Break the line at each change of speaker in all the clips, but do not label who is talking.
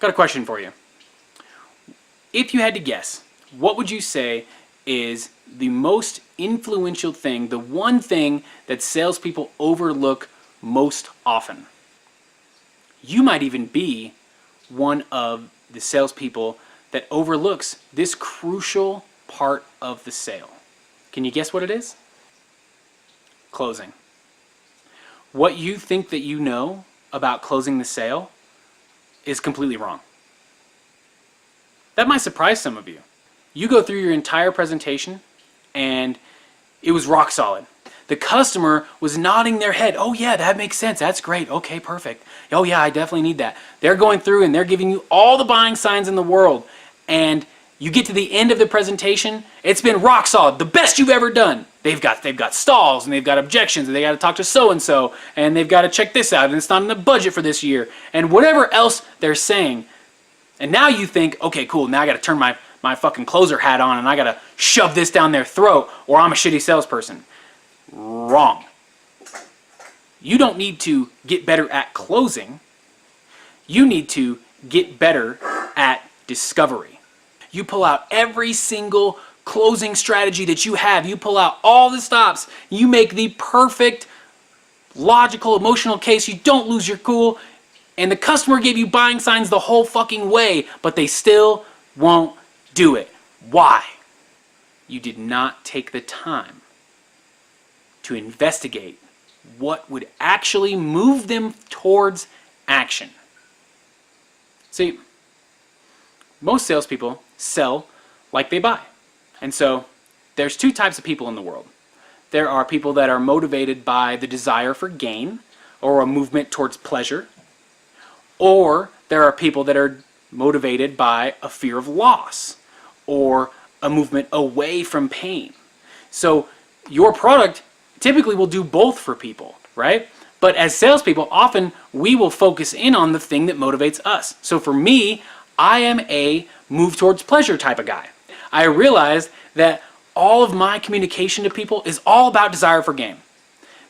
Got a question for you. If you had to guess, what would you say is the most influential thing, the one thing that salespeople overlook most often? You might even be one of the salespeople that overlooks this crucial part of the sale. Can you guess what it is? Closing. What you think that you know about closing the sale is completely wrong. That might surprise some of you. You go through your entire presentation and it was rock solid. The customer was nodding their head. Oh yeah, that makes sense. That's great. Okay, perfect. Oh yeah, I definitely need that. They're going through and they're giving you all the buying signs in the world. And you get to the end of the presentation, it's been rock solid, the best you've ever done. They've got stalls and they've got objections and they got to talk to so-and-so and they've got to check this out and it's not in the budget for this year and whatever else they're saying. And now you think, okay, cool, now I got to turn my fucking closer hat on and I got to shove this down their throat or I'm a shitty salesperson. Wrong. You don't need to get better at closing. You need to get better at discovery. You pull out every single closing strategy that you have. You pull out all the stops. You make the perfect logical, emotional case. You don't lose your cool. And the customer gave you buying signs the whole fucking way, but they still won't do it. Why? You did not take the time to investigate what would actually move them towards action. See, most salespeople sell like they buy. And so there's two types of people in the world. There are people that are motivated by the desire for gain or a movement towards pleasure. Or there are people that are motivated by a fear of loss or a movement away from pain. So your product typically will do both for people, right? But as salespeople, often we will focus in on the thing that motivates us. So for me, I am a move towards pleasure type of guy. I realized that all of my communication to people is all about desire for gain.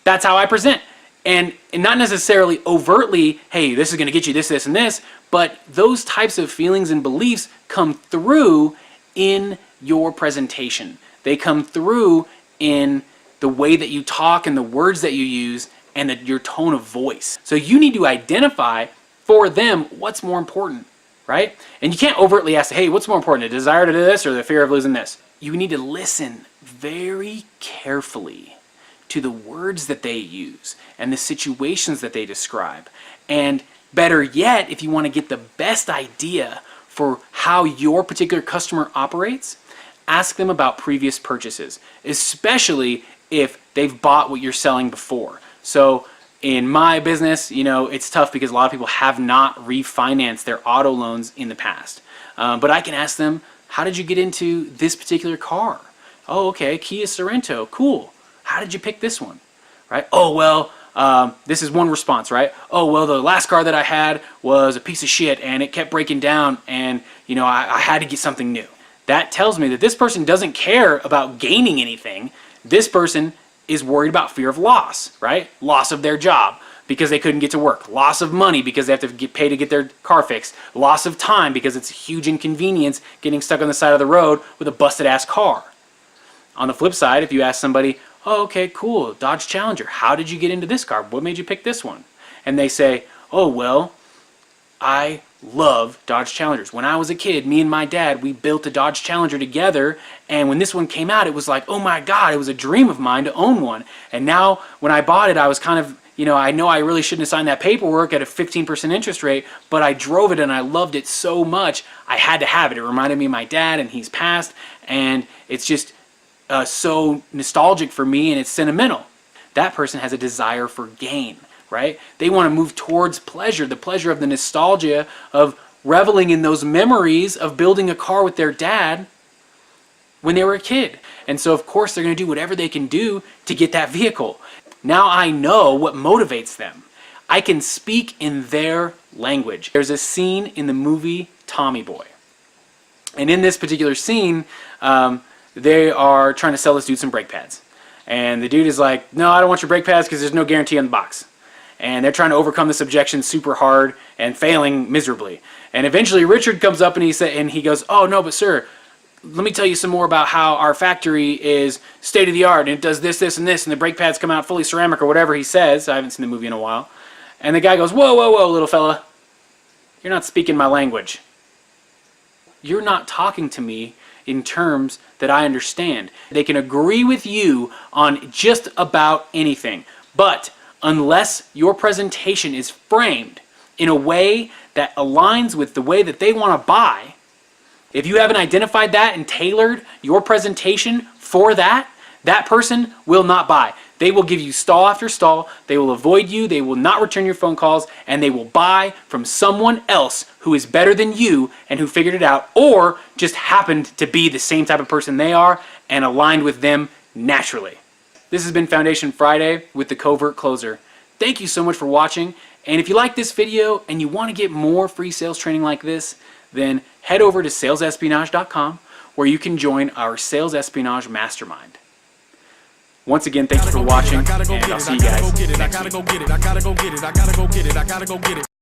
That's how I present. And not necessarily overtly, hey, this is going to get you this, this, and this, but those types of feelings and beliefs come through in your presentation. They come through in the way that you talk and the words that you use and your tone of voice. So you need to identify for them what's more important, right? And you can't overtly ask, hey, what's more important, the desire to do this or the fear of losing this? You need to listen very carefully to the words that they use and the situations that they describe. And better yet, if you want to get the best idea for how your particular customer operates, ask them about previous purchases, especially if they've bought what you're selling before. So in my business, you know, it's tough because a lot of people have not refinanced their auto loans in the past. But I can ask them, how did you get into this particular car? Oh, okay, Kia Sorento, cool. How did you pick this one, right? Oh, well, this is one response, right? Oh, well, the last car that I had was a piece of shit and it kept breaking down and, you know, I had to get something new. That tells me that this person doesn't care about gaining anything. This person is worried about fear of loss, right? Loss of their job because they couldn't get to work. Loss of money because they have to get paid to get their car fixed. Loss of time because it's a huge inconvenience getting stuck on the side of the road with a busted ass car. On the flip side, if you ask somebody, oh, okay, cool, Dodge Challenger, how did you get into this car? What made you pick this one? And they say, oh, well, I love Dodge Challengers. When I was a kid, me and my dad, we built a Dodge Challenger together, and when this one came out, it was like, oh my God, it was a dream of mine to own one. And now, when I bought it, I was kind of, you know I really shouldn't have signed that paperwork at a 15% interest rate, but I drove it and I loved it so much, I had to have it. It reminded me of my dad, and he's passed, and it's just so nostalgic for me, and it's sentimental. That person has a desire for gain, right? They want to move towards pleasure, the pleasure of the nostalgia of reveling in those memories of building a car with their dad when they were a kid. And so, of course, they're going to do whatever they can do to get that vehicle. Now I know what motivates them. I can speak in their language. There's a scene in the movie Tommy Boy. And in this particular scene, they are trying to sell this dude some brake pads. And the dude is like, no, I don't want your brake pads because there's no guarantee on the box. and they're trying to overcome this objection super hard and failing miserably. And eventually Richard comes up and he goes, "Oh no, but sir, let me tell you some more about how our factory is state of the art and it does this, this, and this, and the brake pads come out fully ceramic," or whatever he says. I haven't seen the movie in a while. And the guy goes, "Whoa, whoa, whoa, little fella. You're not speaking my language. You're not talking to me in terms that I understand." They can agree with you on just about anything, but unless your presentation is framed in a way that aligns with the way that they want to buy, if you haven't identified that and tailored your presentation for that, that person will not buy. They will give you stall after stall, they will avoid you, they will not return your phone calls, and they will buy from someone else who is better than you and who figured it out, or just happened to be the same type of person they are and aligned with them naturally. This has been Foundation Friday with the Covert Closer. Thank you so much for watching, and if you like this video and you want to get more free sales training like this, then head over to salesespionage.com where you can join our Sales Espionage Mastermind. Once again, thank you for watching, and I'll see you guys next week.